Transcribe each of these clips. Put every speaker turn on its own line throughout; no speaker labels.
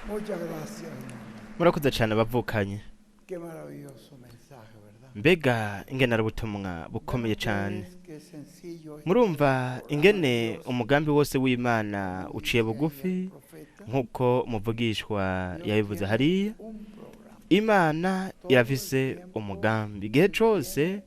Muchas gracias.
murakoze cyane abavukanye
Qué maravilloso mensaje, ¿verdad?
mbega ingene ari ubutumwa bukomeye cyane
Es que sencillo es
murumva ingene umugambi wose w'Imana uciye bugufi
profeta.
nk'uko muvugishwa yabivuze hariya
Un programa.
Imana irafise umugambi igihe cose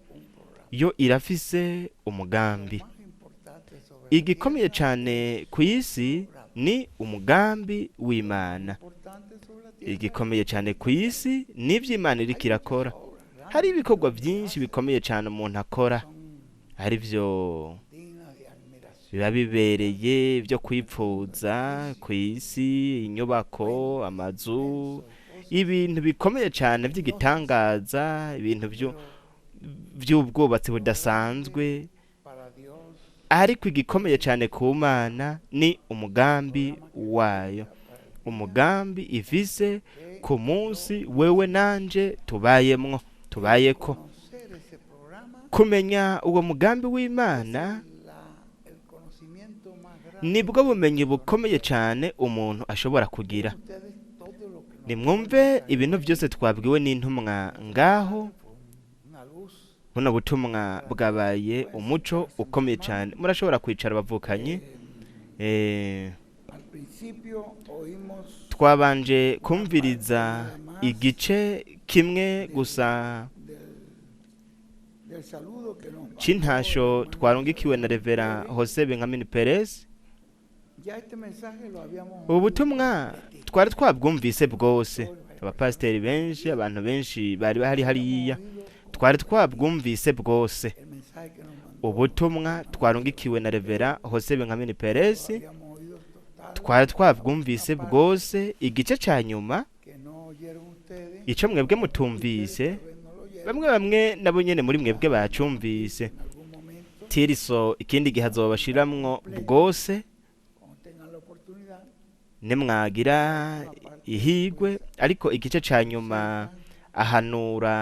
yo irafise umugambi
Más importante sobre
igikomeye cyane ku isi ni umugambi w'Imana
importante sobre la tierra.
igikomeye cyane ku isi nivyo Imana iriko irakora hari ibikorwa byinshi bikomeye cyane umuntu akora hari vyo
Digna de admiración.
biba bibereye byo kwipfuza ku isi inyubako amazu ibintu bikomeye cyane by'igitangaza ibintu by'ubwubatsi budasanzwe
Para Dios,
ariko igikomeye cyane ku Mana ni umugambi wayo umugambi ifise ku munsi wewe nanje tubayeko
conocer ese programa,
kumenya uwo mugambi w'Imana
el conocimiento más grande.
nibwo bumenyi bukomeye cyane umuntu ashobora kugira
Ustedes todo lo que nos
nimwumve ibintu byose twabwiwe n'intumwa ngaho
una luz.
buno butumwa bwabaye umuco ukomeye cyane murashobora kwicara bavukanye
Al principio oímos
twabanje kumviriza igice kimwe gusa
del saludo que nos
c'intasho twarungikiwe na Revera Jose Benjamin Perez
ya este mensaje lo habíamos
ubu butumwa twari twabwumvise bwose abapasiteri benshi abantu benshi bari bahari hariya twari twabwumvise bwose
el mensaje que nos mandó,
ubutumwa twarungikiwe na Revera Jose Benjamin Perez
habíamos oído total
twari twabwumvise bwose igice ca nyuma
que no oyeron ustedes,
ico mwebwe mutumvise
tal vez no lo oyeron
bamwe nabo nyene muri mwebwe bacumvise
en algún momento,
tiriso ikindi gihe azobashiramwo bwose
cuando tengan la oportunidad,
nimwagira ihigwe ariko igice ca nyuma ahanura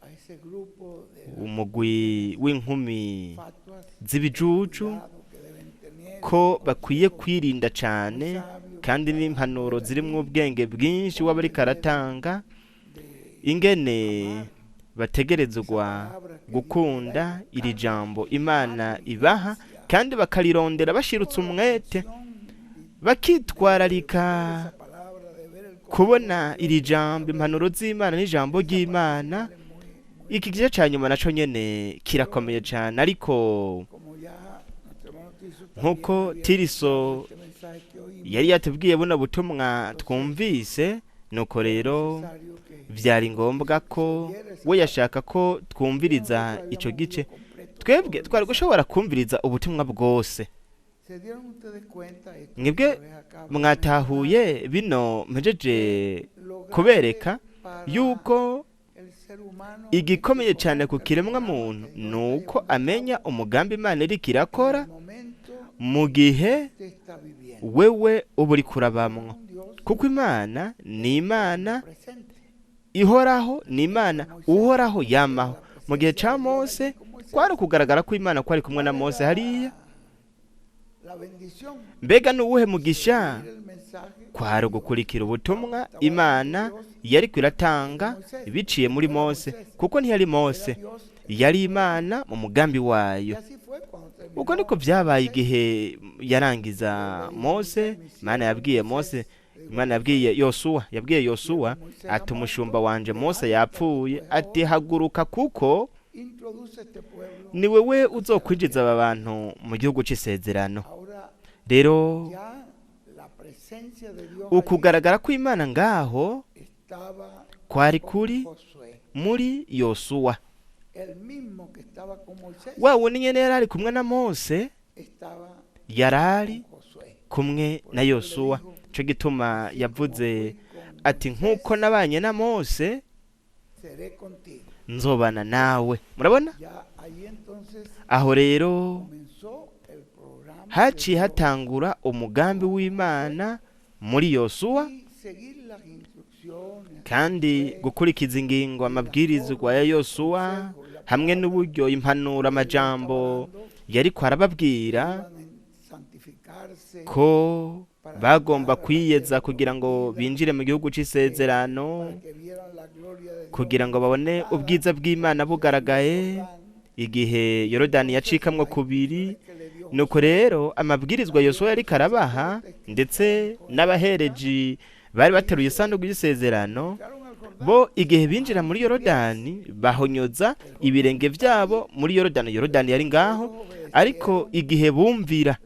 a ese grupo de
umugwi w'inkumi
fatuas
z'ibijuju
cuidado que deben tener,
ko bakwiye kwirinda cane kandi n'impanuro zirimwo ubwenge bwinshi waba ariko aratanga ingene bategerezwa gukunda iri jambo Imana ibaha kandi bakarirondera bashirutse umwete bakitwararika
palabra de ver el
kubona iri jambo impanuro z'Imana n'ijambo ry'Imana iki gice ca nyuma naco nyene kirakomeye cane ariko
como ya nuestro hermano Tiso
nkuko
también había
Tiriso
este mensaje que oímos,
yari yatubwiye buno butumwa twumvise nuko rero
necesario que
vyari ngombwa ko we yashaka ko twumviriza ico gice twebwe twari gushobora kumviriza ubutumwa bwose
se dieron ustedes cuenta esto que
mwebwe
les acabo de
mwatahuye bino mpejeje
lograr
kubereka
para
yuko
el ser humano
igikomeye cyane ku kiremwa muntu nuko amenya umugambi Imana iriko irakora
el momento
mu gihe
que está viviendo.
wewe uba uri kurabamwo
Un Dios
kuko Imana ni Imana
presente.
ihoraho ni Imana uhoraho yamaho mu gihe ca Mose kwari kugaragara ko Imana kwari kumwe na Mose hariya
La bendición
mbega nuwuhe mugisha
el mensaje
kwari gukurikira ubutumwa Imana yari kwiratanga biciye muri Mose kuko ntiyari Mose
Dios.
yari Imana mu mugambi
Y
wayo
así fue cuando terminó
uko niko vyabaye igihe yarangiza Mose Imana yabwiye Yosuwa ati umushumba wanje Mose yapfuye ati haguruka kuko
introduce este pueblo.
ni wewe uzokwinjiza aba bantu mu gihugu c'isezerano
Ahora
rero
ya la presencia de Dios
ukugaragara ko Imana ngaho
allí estaba
kwari
con
kuri
Josué,
muri Yosuwa
el mismo que estaba con Moisés,
wa wundi nyene yarari kumwe na Mose
estaba
yarari
con Josué.
kumwe na Yosuwa cyo gituma yavuze ati nkuko nabanye na Mose
Seré contigo.
nzobana nawe murabona
Ya ahí entonces
aho rero
comenzó el programa
haciye hatangura umugambi w'Imana muri Yosuwa
y seguir las instrucciones
kandi gukurikiza ingingo amabwirizwa ya Yosuwa hamwe n'uburyo impanura amajambo yari kwarababwira
iban a santificarse
ko bagomba kwiyeza kugira ngo binjire mu gihugu c'isezerano, kugira ngo babone ubwiza bw'Imana bugaragaye igihe Yorodani yacikamwo kubiri. Nuko rero amabwirizwa Yosuwa yariko arabaha ndetse n'abahereji bari bateruye isanduku y'isezerano, bo igihe binjira muri Yorodani bahonyoza ibirenge vyabo muri Yorodani. Yorodani yari ngaho, ariko igihe bumvira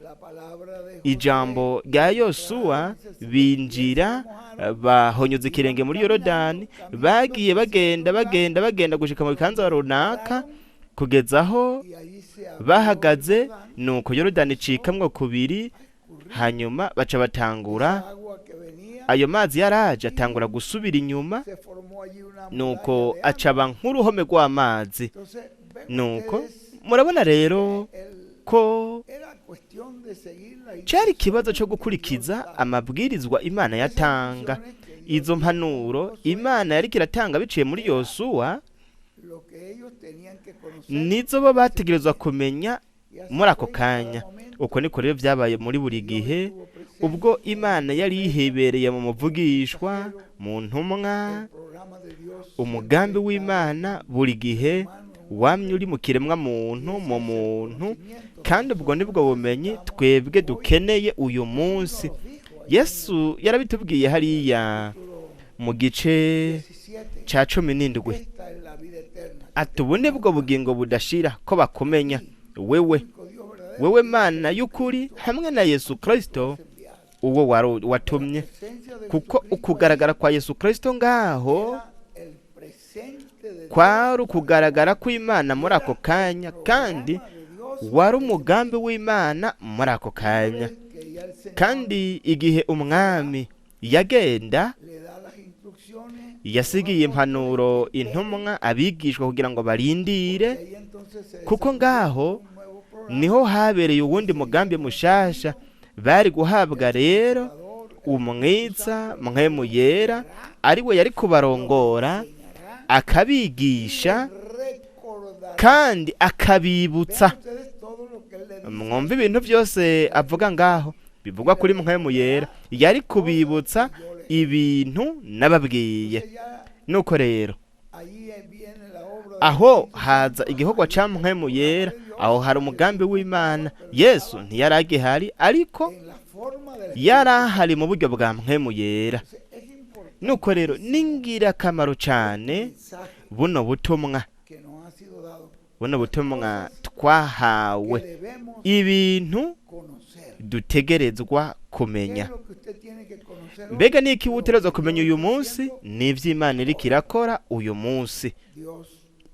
ijambo rya Yosuwa binjira bahonyoza ikirenge muri Yorodani. Bagiye bagenda gushika mu bikanza runaka kugeza aho bahagaze, nuko Yorodani icikamwo kubiri. Hanyuma baca batangura, ayo mazi yaraje atangura gusubira inyuma, nuko acaba nk'uruhome rw'amazi. Nuko murabona rero ko cari ikibazo cyo gukurikiza amabwirizwa Imana yatanga. Izo mpanuro Imana yariko iratanga biciye muri Yosuwa nizo bo bategerezwa kumenya muri ako kanya. Uko niko rero vyabaye muri buri gihe, ubwo Imana yari yihebereye mu muvugishwa, mu ntumwa. Umugambi w'Imana buri gihe wamye uri mu kiremwa muntu, mu muntu, kandi ubwo nibwo bumenyi twebwe dukeneye uyu munsi. Yesu yarabitubwiye hariya mu gice ca 17, ati ubu nibwo bugingo budashira, ko bakumenya wewe Mana y'ukuri hamwe na Yesu Kristo uwo watumye. Kuko ukugaragara kwa Yesu Kristo ngaho kwari ukugaragara kw'Imana muri ako kanya, kandi wari umugambi w'Imana muri ako kanya. Kandi igihe umwami yagenda yasigiye impanuro intumwa, abigishwa kugira ngo barindire, kuko ngaho niho habereye uwundi mugambi mushasha. Bari guhabwa rero umwitsa mpwemu yera, ari we yari kubarongora, akabigisha kandi akabibutsa. Mwumva ibintu byose avuga ngaho bivugwa kuri mpwemu yera, yari kubibutsa ibintu nababwiye. Nuko rero aho haza igikorwa ca mpwemu yera, aho hari umugambi w'Imana. Yesu ntiyari agihari, ariko yari ahari mu buryo bwa mpwemu yera. Nuko rero n'ingirakamaro cane buno butumwa twahawe, ibintu dutegerezwa kumenya. Mbega niki wutegerezwa kumenya uyu munsi? Nivyo Imana iriko irakora uyu munsi.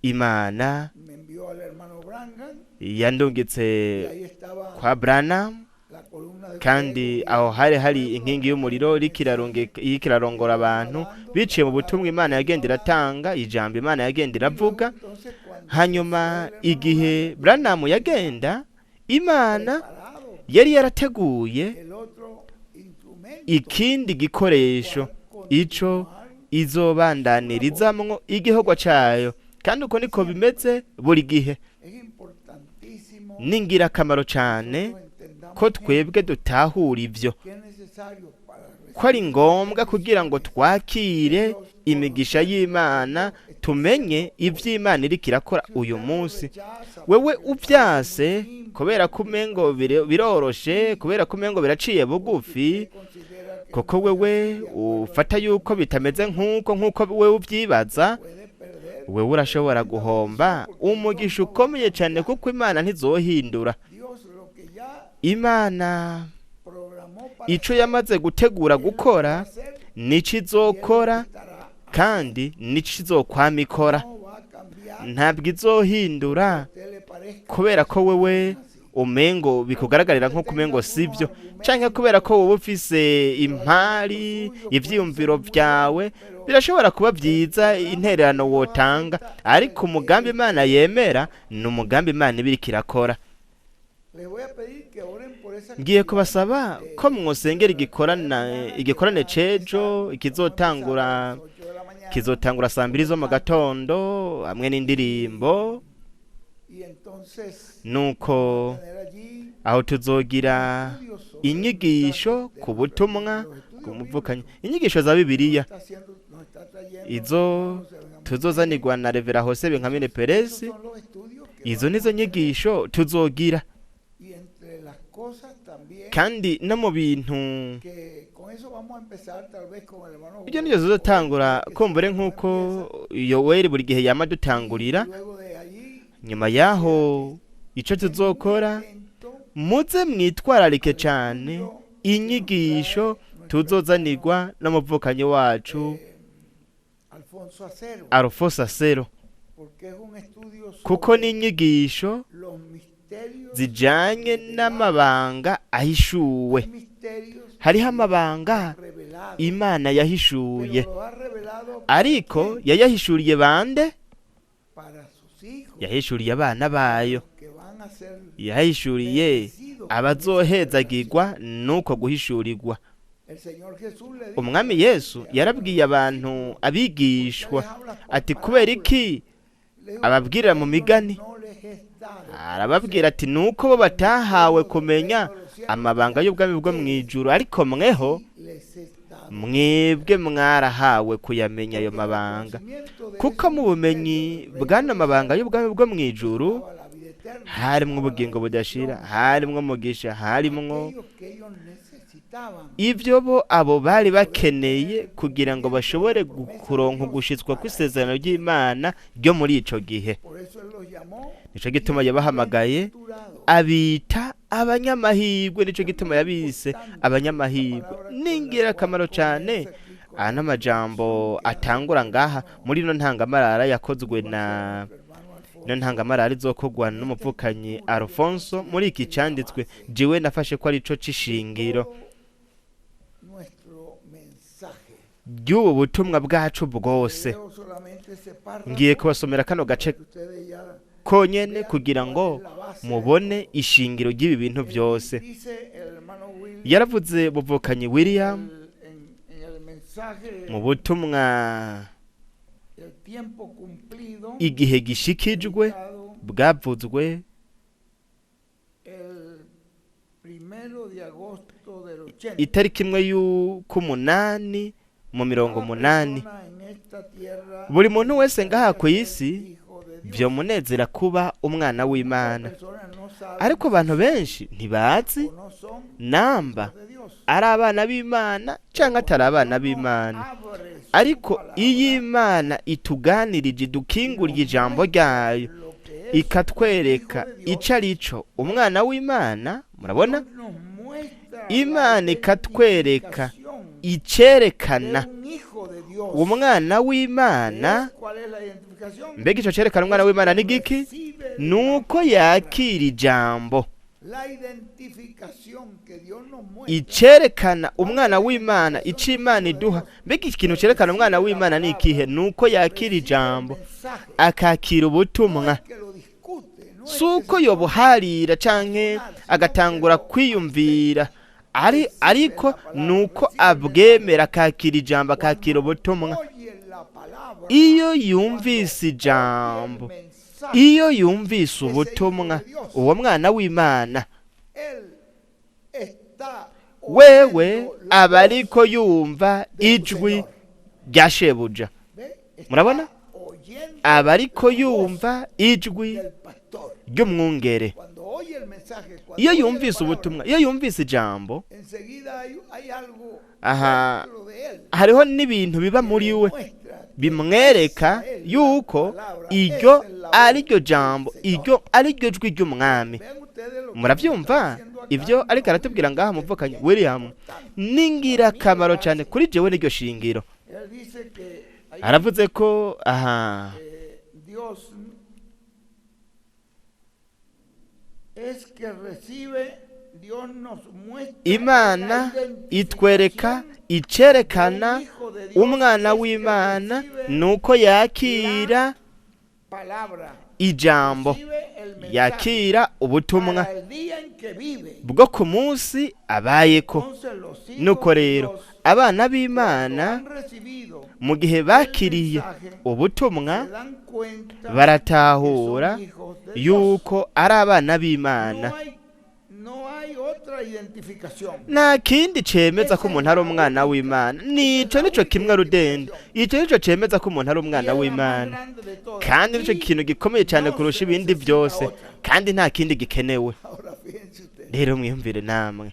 Imana yandungitse kwa Branham, kandi aho hari inkingi y'umuriro ikirarongora abantu biciye mu butumwa Imana yagenda iratanga, ijambo Imana yagenda iravuga. Hanyuma igihe Branham yagenda, Imana yari yarateguye ikindi gikoresho ico izobandanirizamwo igikorwa cayo, kandi uko niko bimeze buri gihe. N'ingirakamaro cane ko twebwe dutahura ivyo, ko ari ngombwa kugira ngo twakire imigisha y'Imana, tumenye ivy'Imana iriko irakora uyu munsi. Wewe uvyase kubera ko umengo biroroshe, kubera ko umengo biraciye bugufi, koko wewe ufata yuko bitameze nk'uko wewe uvyibaza, wewe urashobora guhomba umugisha ukomeye cyane, kuko Imana ntizohindura. Imana ico yamaze gutegura gukora nico izokora, kandi nico izokwama ikora. Ntabwo izohindura kubera ko wewe umengo bikugaragarira nko kumengo sivyo, canke kubera ko wowe ufise impari ivyiyumviro vyawe. Birashobora kuba vyiza intererano wotanga, ariko umugambi Imana yemera ni umugambi Imana ibiriko irakora. Ngiye kubasaba ko mwosengera igikorane cejo kizotangura 2:00 zo mu gatondo hamwe n'indirimbo. Nuko aho tuzogira inyigisho ku butumwa bw'umuvukanyi, inyigisho za bibiliya izo tuzozanirwa na Revera Jose Benjamin Perez. Izo nizo nyigisho tuzogira, kandi no mu bintu ibyo nibyo tuzotangura kumbure nk'uko Yoweri buri gihe yama dutangurira. Nyuma yaho ico tuzokora, muze mwitwararike cyane inyigisho tuzozanirwa n'umuvukanyi wacu Alfonso Acero, kuko ni inyigisho zijanye n'amabanga ahishuwe. Hariho amabanga Imana yahishuye, ariko yayahishuriye bande? Yahishuriye abana bayo, yahishuriye abazohezagirwa nuko guhishurirwa. Umwami Yesu yarabwiye abantu, abigishwa ati kubera iki ababwirira mu migani? Arababwira ati nuko bo batahawe kumenya amabanga y'ubwami bwo mwijuru, ariko mweho mwebwe mwarahawe kuyamenya ayo mabanga, kuko mu bumenyi bw'ano mabanga y'ubwami bwo mwijuru harimwo ubugingo budashira, harimwo umugisha, harimwo ibyo bo abo bari bakeneye kugira ngo bashobore kuronka gushitswa kw'isezerano ry'Imana ryo muri ico gihe. Nico gituma yabahamagaye abita abanyamahirwe, nico gituma yabise abanyamahirwe. Ningira akamaro cyane ana majambo atangura ngaha muri no ntangamarara yakozwe na ntangamarara izokogwa n'umuvukanyi Alfonso. Muri iki cyanditswe jiwe nafashe ko ari ico cishingiro ry'ubu butumwa bwacu bwose. Ngiye kubasomera kano gace konyene kugira ngo mubone ishingiro ry'ibi bintu byose. Yaravuze buvukanyi William mu butumwa igihe gishikijwe bwavuzwe itariki imwe y'ukumunani mu 80. Buri muntu wese ngaha ku isi byo munezera kuba umwana w'Imana, ariko abantu benshi ntibazi namba ari abana b'Imana cyangwa atari abana b'Imana. Ariko iyi Imana ituganirije, idukingurira ijambo ryayo, ikatwereka ico arico umwana w'Imana. Murabona, Imana ikatwereka icerekana umwana w'Imana. Mbega ico cerekana umwana w'Imana ni giki? Nuko yakira ijambo. Icerekana umwana w'Imana, ico Imana iduha. Mbega ikintu cerekana umwana w'Imana ni ikihe? Nuko yakira ijambo, akakira ubutumwa. Suko yobuharira canke agatangura kwiyumvira, ariko nuko abwemera, akakira ijambo, akakira ubutumwa. Iyo yumvise ijambo, iyo yumvise ubutumwa, uwo mwana w'Imana wewe aba ariko yumva ijwi rya shebuja. Murabona, aba ariko yumva ijwi ry'umwungere. Iyo yumvise ubutumwa, iyo yumvise ijambo, aha hariho n'ibintu biba muri we bimwereka yuko iryo ari ryo jambo, iryo ari ryo jwi ry'umwami. Murabyumva ibyo ariko aratubwira ngaha muvukanyi William? Ningira kamaro cyane kuri jewe n'iryo shingiro. Aravuze ko aha Imana itwereka, icerekana umwana w'Imana nuko yakira ijambo, yakira ubutumwa bwo ku munsi abayeko. Nuko rero abana b'Imana mu gihe bakiriye ubutumwa baratahura yuko ari abana b'Imana.
hay otra identificación.
nta kindi cemeza ko umuntu ari umwana w'Imana. Nico kimwe rudende. Ico nico cemeza ko umuntu ari umwana w'Imana. Kandi nico kintu gikomeye cyane kurusha ibindi byose. Kandi nta kindi gikenewe.
Ahora fíjense ustedes.
Rero mwiyumvire namwe.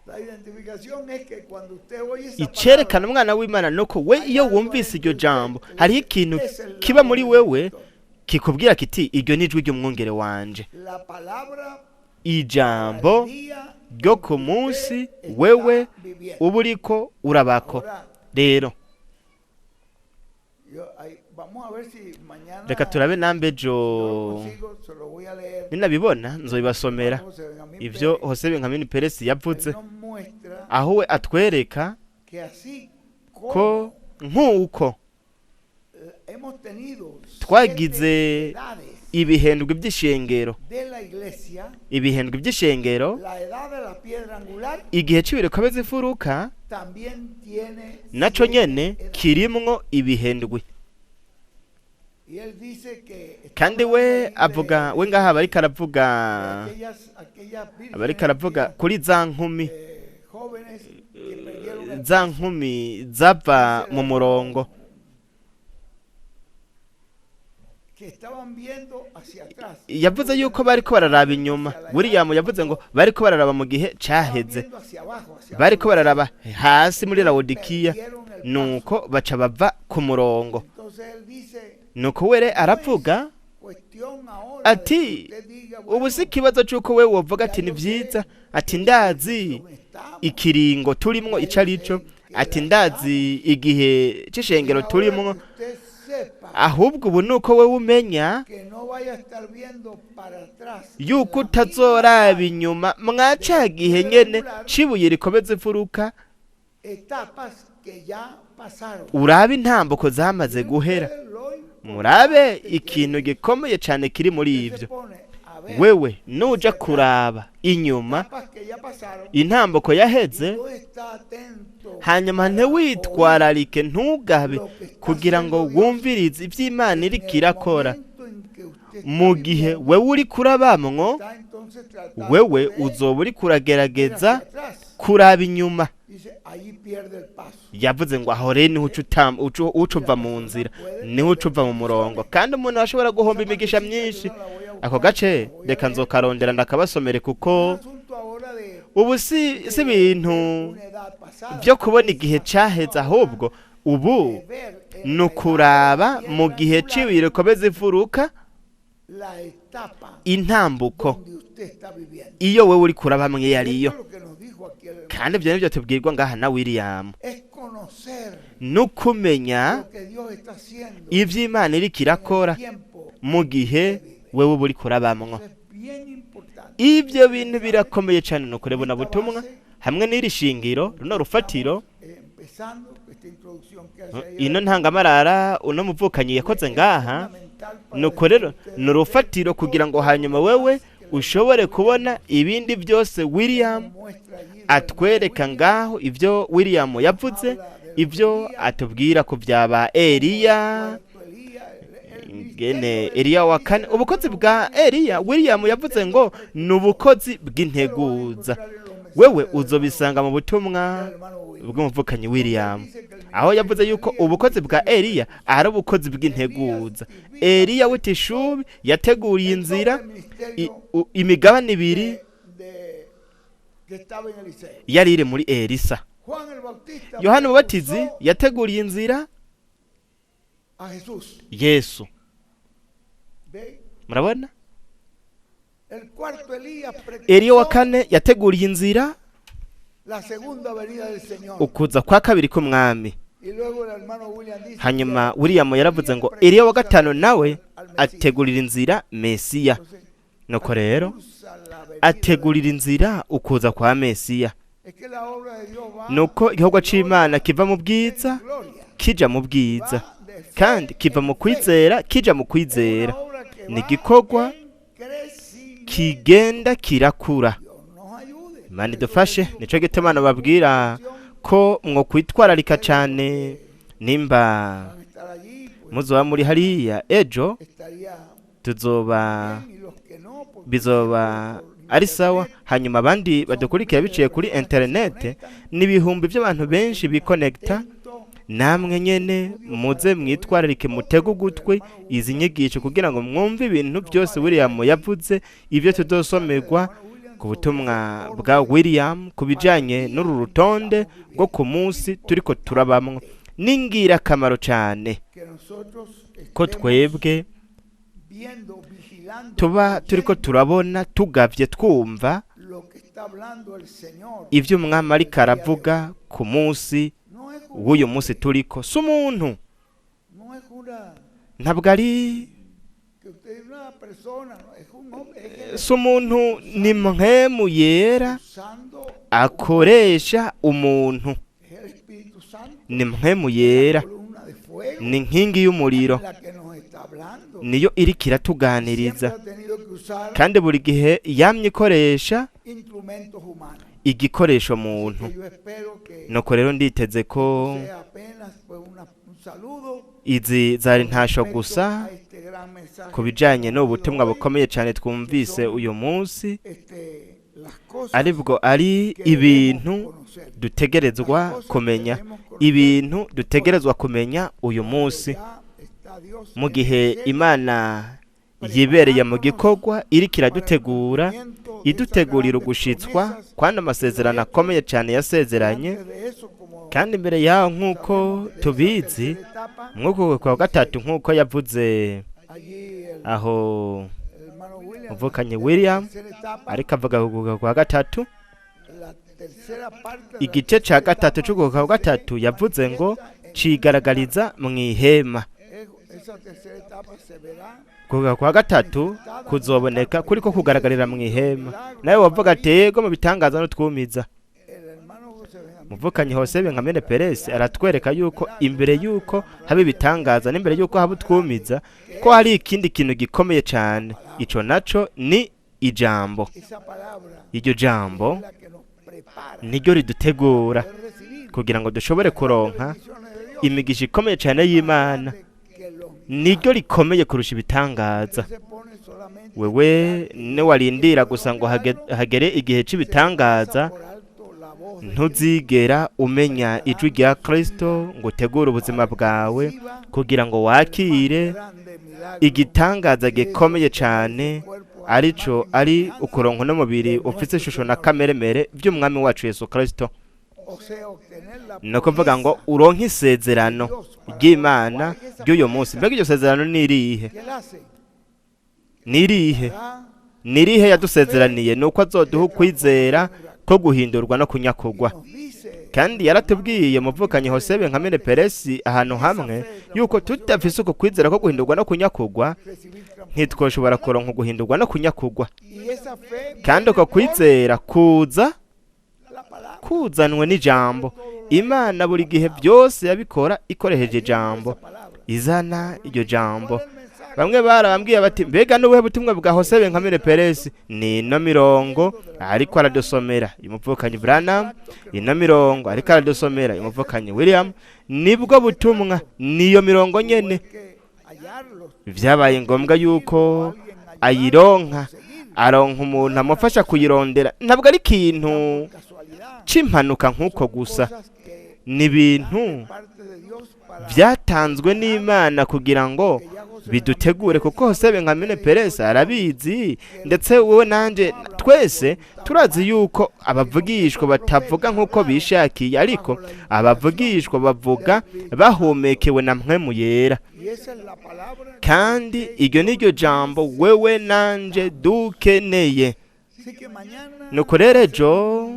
La identificación es que cuando usted oye esa
Icerekana umwana w'Imana nuko we iyo wumvise iryo jambo hariho ikintu kiba muri wewe kikubwira kiti iryo nijwi ry'umwungere wanje.
la palabra
Ijambo
día
ryo ku munsi wewe uba uriko urabako. Rero
vamos a ver si mañana
reka turabe nambe
yo
ejo
consigo, se lo voy a leer.
ninabibona nzobibasomera
José Benjamín
ivyo
Pérez,
Hose Benjamin Peresi yavuze
él nos muestra
aho we atwereka
que así
ko nk'uko
hemos tenido
twagize
7 edades
ibihendwe by'ishengero
de la iglesia,
ibihendwe by'ishengero
la edad de la piedra angular
igihe c'ibireko z'ifuruka
también tiene
naco
7
nyene
edades.
kirimwo ibihendwe.
Y él dice que
Kandi we avuga we ngaha bariko aravuga
aquellas
abariko aravuga kuri za nkumi
jóvenes que perdieron el
za nkumi zava mu murongo
que estaban viendo hacia atrás.
yavuze yuko bariko bararaba inyuma. William yavuze ngo bariko bararaba mu gihe
Estaban
caheze,
viendo hacia abajo, hacia
bariko
abajo.
bararaba hasi muri Laodikiya,
Perdieron el paso.
nuko baca bava ku murongo.
Entonces él dice,
Nuko were aravuga
cuestión ahora
ati
de que usted diga, bueno,
ubu si ikibazo c'uko wewe wovuga ati ni vyiza, ati ndazi ikiringo turimwo ico arico, ati ndazi igihe c'ishengero turimwo,
usted sepa
ahubwo ubu nuko wewe umenya
que no vaya a estar viendo para atrás
yuko utazoraba inyuma mwa ca gihe nyene cibuye rikomeze imfuruka,
etapas que ya pasaron.
urabe intambuko zamaze guhera. Murabe ikintu gikomeye cane kiri muri ivyo. Wewe nuja kuraba inyuma intambuko yaheze, hanyuma ntiwitwararike ntugabe kugira ngo wumvirize ivy'Imana iriko irakora. Mu gihe wewe uri kurabamwo, wewe uzoba uri kuragerageza kuraba inyuma. Yavuze ngo aho rero niho ucuva mu nzira, niho ucuva mu murongo, kandi umuntu ashobora guhomba imigisha myinshi. Ako gace reka nzokarondera ndakabasomere, kuko ubu si ibintu byo kubona igihe caheze, ahubwo ubu nukuraba mu gihe c'ibireko bizifuruka intambuko iyo wewe uri kuraba mwe yariyo. Kandi ibyo nibyo tubwirwa ngaha na William, nukumenya ivy'Imana iriko irakora mu gihe wewe uba uri kurabamwo. Ibyo bintu birakomeye cyane, no kurebona butumwa hamwe n'iri shingiro runo rufatiro. Ino ntangamarara uno muvukanyi yakoze ngaha, nuko rero ni urufatiro kugira ngo hanyuma wewe ushobore kubona ibindi byose William atwereka ngaho, ibyo William yavuze, ibyo atubwira ku byaba Eliya, ngene Eliya wa kane. Ubukozi bwa Eliya William yavuze ngo ni ubukozi bw'integuza. Wewe uzobisanga mu butumwa bw'umuvukanyi William, aho yavuze yuko ubukozi bwa Eliya ari ubukozi bw'integuza. Eliya w'itishubi yateguriye inzira, imigabane ibiri yari iri muri Elisa. Yohana Umubatizi yateguriye inzira Yesu. Murabona? Eliya wa kane yateguriye inzira ukuza kwa kabiri k'umwami. Hanyuma William yaravuze ngo Eliya wa gatano nawe ategurira inzira Mesiya. Nuko rero ategurira inzira ukuza kwa Mesiya. Nuko igikorwa c'Imana kiva mu bwiza kija mu bwiza, kandi kiva mu kwizera kija mu kwizera. Ni igikorwa kigenda kirakura. Imana idufashe. Nico gituma babwira ko mwo kwitwararika cyane, nimba muzoba muri hariya ejo bizoba ari sawa. Hanyuma abandi badukurikira biciye kuri interinete n'ibihumbi by'abantu benshi bikonekita. Namwe nyene muze mwitwararike mutege ugutwi izi nyigisho kugira ngo mwumve ibintu byose William yavuze, ibyo tuzosomerwa ku butumwa bwa William kubijanye n'uru rutonde rwo ku munsi turiko turabamwo. Ningira kamaro cyane ko twebwe tuba turiko turabona tugavye twumva ivyo umwami ariko aravuga ku munsi w'uyu munsi turiko. Si umuntu, ntabwo ari si umuntu, ni mpwemu yera akoresha umuntu, ni mpwemu yera, ni inkingi y'umuriro, niyo iriko iratuganiriza kandi buri gihe yamye ikoresha igikoresho muntu. Nuko rero nditeze ko izi zari ntasho gusa ku bijanye n'ubutumwa bukomeye cyane twumvise uyu munsi, aribwo ari ibintu dutegerezwa kumenya, ibintu dutegerezwa kumenya uyu munsi mu gihe Imana yibereye mu gikorwa iriko iradutegura, idutegurira ugushitswa kandi amasezerano akomeye cyane yasezeranye. Kandi imbere yaho nk'uko tubizi mw'uko kwa gatatu nk'uko yavuze aho muvukanye William ariko avuga kwa gatatu, igice ca gatatu c'uko kwa gatatu yavuze ngo cigaragariza mu ihema. Kuga kwa gatatu kuzoboneka kuriko kugaragarira mu ihema. Nawe wavuga ati yego mu bitangaza no twumiza. Muvukanye hose nka mene Peresi aratwereka yuko imbere yuko haba ibitangaza n'imbere yuko haba twumiza ko hari ikindi kintu gikomeye cyane. Ico naco ni ijambo. Iryo jambo niryo ridutegura kugira ngo dushobore kuronka imigisha ikomeye cyane y'Imana. Niryo rikomeye kurusha ibitangaza. Wewe ne warindira gusa ngo hagere igihe cy'ibitangaza, ntuzigera umenya ijwi rya Kristo ngo utegure ubuzima bwawe kugira ngo wakire igitangaza gikomeye cyane, arico ari ukuronka n'umubiri ufite ishusho na kameremere by'umwami wacu Yesu Kristo. No kuvuga ngo uronke isezerano ry'Imana ry'uyu munsi. Mbega iryo sezerano nirihe? Nirihe yadusezeraniye? Nuko azoduha kwizera ko guhindurwa no kunyakugwa. Kandi yaratubwiye muvukanye hose nka mene Peresi ahantu hamwe yuko tutafise uko kwizera ko guhindurwa no kunyakugwa ntitwoshobora kuronka guhindurwa no kunyakugwa. Kandi uko kwizera kuzanwe n'ijambo. Imana buri gihe byose yabikora ikoresheje ijambo, izana iryo jambo. Bamwe barambwiye bati mbega n'ubuhe butumwa bwa Hosebe nka mene Peresi? Ni ino mirongo ariko aradusomera imuvukanye Branham, ino mirongo ariko aradusomera imuvukanye William. Nibwo butumwa, niyo mirongo nyene. Vyabaye ngombwa yuko ayironka, aronka umuntu amufasha kuyirondera. Ntabwo ari ikintu c'impanuka nk'uko gusa, ni ibintu byatanzwe n'Imana kugira ngo bidutegure, kuko Hosebe nka mene Peresi arabizi, ndetse wowe nanje twese turazi yuko abavugishwa batavuga nk'uko bishakiye, ariko abavugishwa bavuga bahumekewe na mpwemu yera. Kandi iryo niryo jambo wewe nanje dukeneye. Nuko rero ejo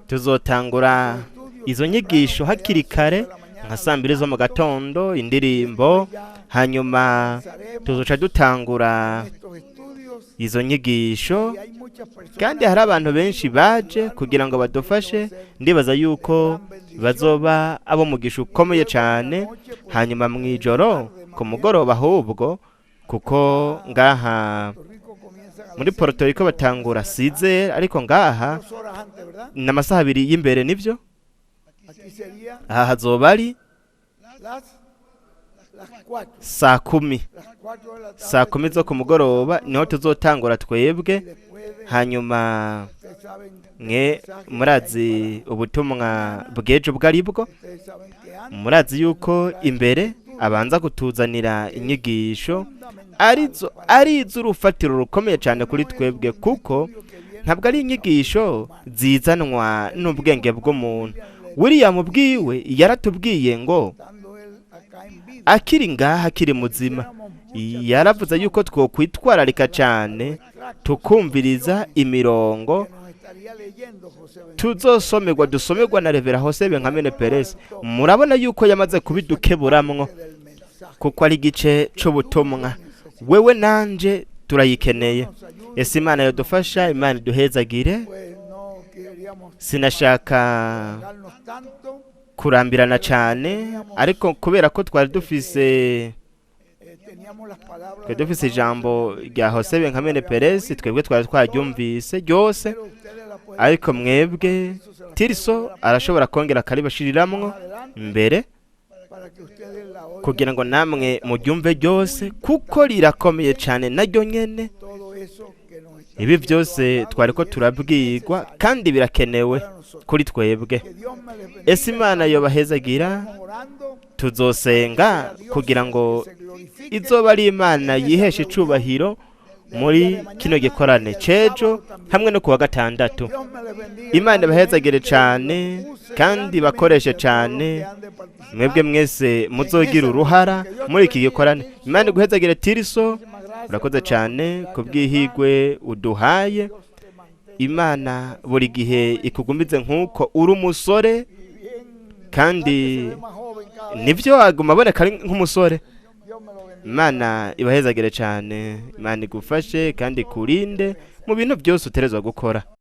tuzotangura izo nyigisho hakiri kare nka 2 zo mu gatondo, indirimbo, hanyuma tuzoca dutangura izo nyigisho. Kandi hari abantu benshi baje kugira ngo badufashe, ndibaza yuko bazoba abo mugisha ukomeye cyane. Hanyuma mwijoro ku mugoroba ahubwo, kuko ngaha muri Puerto Rico batangura 6, ariko ngaha n'amasaha 2 y'imbere. Nivyo aha hazoba ari saa 10 zo ku mugoroba, niho tuzotangura twebwe hanyuma mwe murazi ubutumwa bw'ejo ubwo ari bwo, murazi yuko imbere abanza kutuzanira inyigisho ari iz'urufatiro rukomeye cyane kuri twebwe, kuko ntabwo ari inyigisho zizanwa n'ubwenge bw'umuntu. William bwiwe yaratubwiye ngo akiri ngaha akiri muzima yaravuze yuko twokwitwararika cyane tukumviriza imirongo dusomerwa na Revera Hosebe nka Mene Perez. Murabona yuko yamaze kubidukeburamwo, kuko ari igice c'ubutumwa wewe nanje turayikeneye. Ese Imana yadufasha, Imana iduhezagire. Sinashaka kurambirana cyane, ariko kubera ko twari dufise ijambo rya Hosebe nka Mene Perez, twebwe twari twaryumvise ryose, ariko mwebwe Tiriso arashobora kongera akaribashiriramwo mbere kugira ngo namwe muryumve ryose, kuko rirakomeye cyane naryo nyene. Ibi byose twari ko turabwirwa kandi birakenewe kuri twebwe. Ese Imana yobahezagira, tuzosenga kugira ngo izoba ari Imana yihesha icubahiro muri kino gikorane cejo hamwe no kuwa gatandatu. Imana ibahezagire cyane kandi bakoreshe cyane, mwebwe mwese muzogira uruhara muri iki gikorane. Imana iguhezagire Tiriso, urakoze cyane kubw'ihigwe uduhaye. Imana buri gihe ikugumize nk'uko uri umusore, kandi nibyo waguma aboneka ari nk'umusore. Imana ibahezagire cyane, Imana igufashe kandi ikurinde mu bintu byose uterezwa gukora.